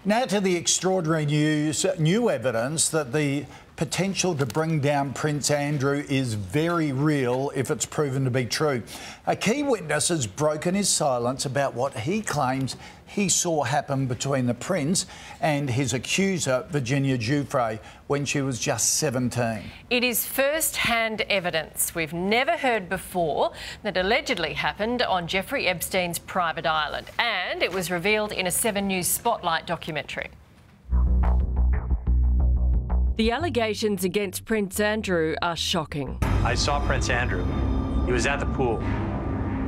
Now to the extraordinary news, new evidence that the potential to bring down Prince Andrew is very real if it's proven to be true. A key witness has broken his silence about what he claims he saw happen between the Prince and his accuser, Virginia Giuffre, when she was just 17. It is first-hand evidence we've never heard before that allegedly happened on Jeffrey Epstein's private island, and it was revealed in a 7 News Spotlight documentary. The allegations against Prince Andrew are shocking. I saw Prince Andrew. He was at the pool.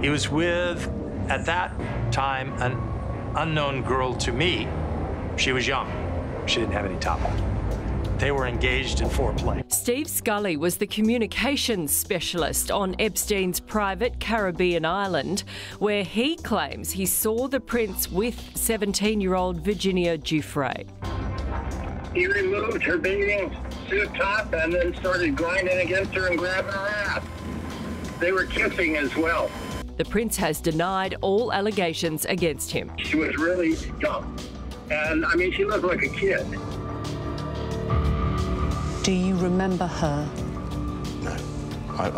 He was with, at that time, an unknown girl to me. She was young. She didn't have any top on. They were engaged in foreplay. Steve Scully was the communications specialist on Epstein's private Caribbean island, where he claims he saw the Prince with 17-year-old Virginia Giuffre. He removed her bathing suit top and then started grinding against her and grabbing her ass. They were kissing as well. The Prince has denied all allegations against him. She was really young. And, I mean, she looked like a kid. Do you remember her? No. I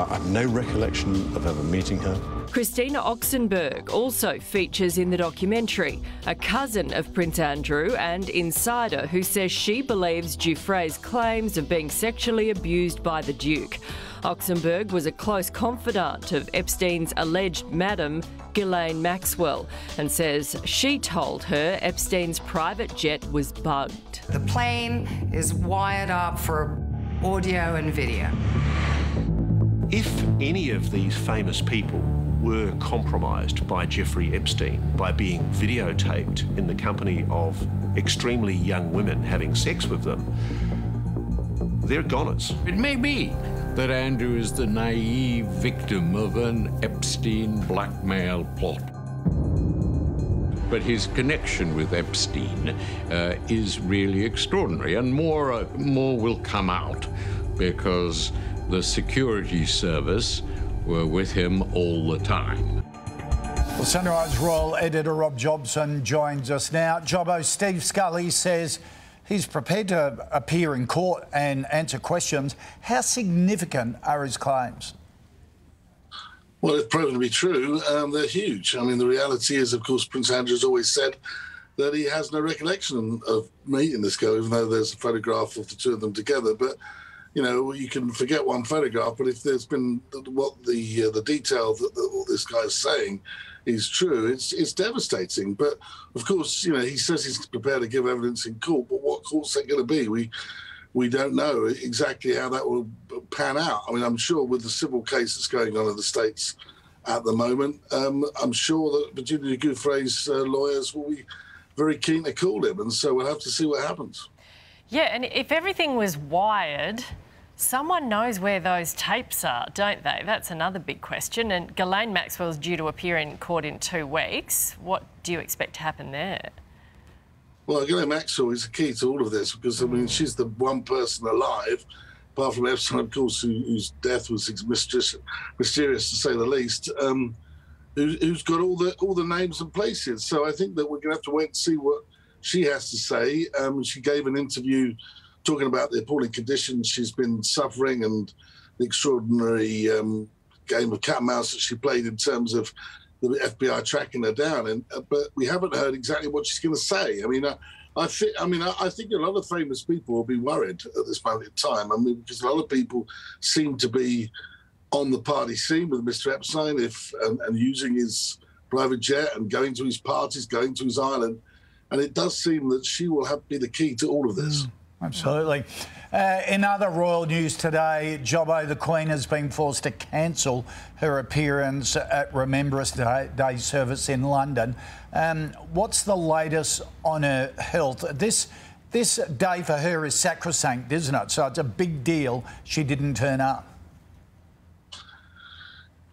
have no recollection of ever meeting her. Christina Oxenberg also features in the documentary, a cousin of Prince Andrew and insider who says she believes Giuffre's claims of being sexually abused by the Duke. Oxenberg was a close confidant of Epstein's alleged madam, Gele Maxwell, and says she told her Epstein's private jet was bugged. The plane is wired up for audio and video. If any of these famous people were compromised by Jeffrey Epstein by being videotaped in the company of extremely young women having sex with them, they're goners. It may be that Andrew is the naive victim of an Epstein blackmail plot. But his connection with Epstein is really extraordinary, and more will come out because the security service were with him all the time. Well, Sunrise Royal editor Rob Jobson joins us now. Jobbo, Steve Scully says he's prepared to appear in court and answer questions. How significant are his claims? Well, if proven to be true, they're huge. I mean, the reality is, of course, Prince Andrew has always said that he has no recollection of meeting this girl, even though there's a photograph of the two of them together. But you know, you can forget one photograph, but if there's been what the detail that all this guy is saying is true, it's devastating. But of course, you know, he says he's prepared to give evidence in court, but what court's that going to be? We don't know exactly how that will pan out. I mean, I'm sure with the civil case that's going on in the States at the moment, I'm sure that Virginia Giuffre's lawyers will be very keen to call him, and so we'll have to see what happens. Yeah, and if everything was wired, someone knows where those tapes are, don't they? That's another big question. And Gele Maxwell's due to appear in court in 2 weeks. What do you expect to happen there? Well, Gele Maxwell is the key to all of this because, I mean, she's the one person alive, apart from Epstein, of course, whose death was mysterious to say the least, who's got all the names and places. So I think that we're going to have to wait and see what she has to say. She gave an interview talking about the appalling conditions she's been suffering and the extraordinary game of cat and mouse that she played in terms of the FBI tracking her down. But we haven't heard exactly what she's going to say. I mean, I think a lot of famous people will be worried at this moment in time. I mean, because a lot of people seem to be on the party scene with Mr. Epstein and using his private jet and going to his parties, going to his island. And it does seem that she will be the key to all of this. Absolutely. In other royal news today, Jobbo, the Queen, has been forced to cancel her appearance at Remembrance Day service in London. What's the latest on her health? This day for her is sacrosanct, isn't it? So it's a big deal she didn't turn up.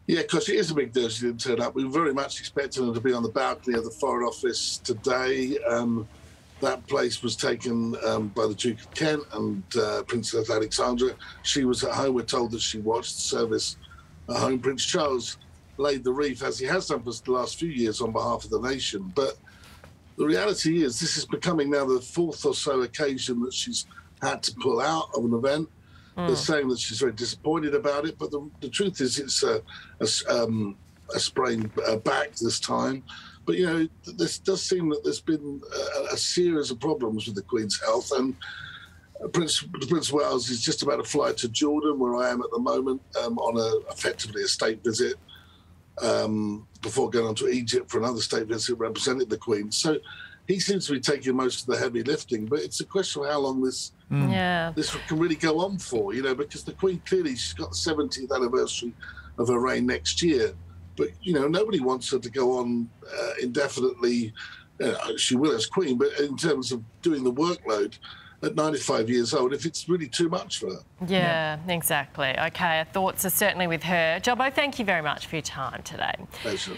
Yeah, because it is a big deal she didn't turn up. We were very much expecting her to be on the balcony of the Foreign Office today. That place was taken by the Duke of Kent and Princess Alexandra. She was at home. We're told that she watched the service at home. Prince Charles laid the wreath, as he has done for the last few years, on behalf of the nation. But the reality is this is becoming now the fourth or so occasion that she's had to pull out of an event. They're saying that she's very disappointed about it, but the truth is it's a sprained back this time. But, you know, this does seem that there's been a series of problems with the Queen's health, and Prince of Wales is just about to fly to Jordan, where I am at the moment, on effectively a state visit, before going on to Egypt for another state visit representing the Queen. So he seems to be taking most of the heavy lifting, but it's a question of how long this can really go on for, you know, because the Queen clearly, she's got the 70th anniversary of her reign next year. But, you know, nobody wants her to go on indefinitely. She will as Queen, but in terms of doing the workload at 95 years old, if it's really too much for her. Yeah, exactly. OK, our thoughts are certainly with her. Jobbo, thank you very much for your time today. Pleasure.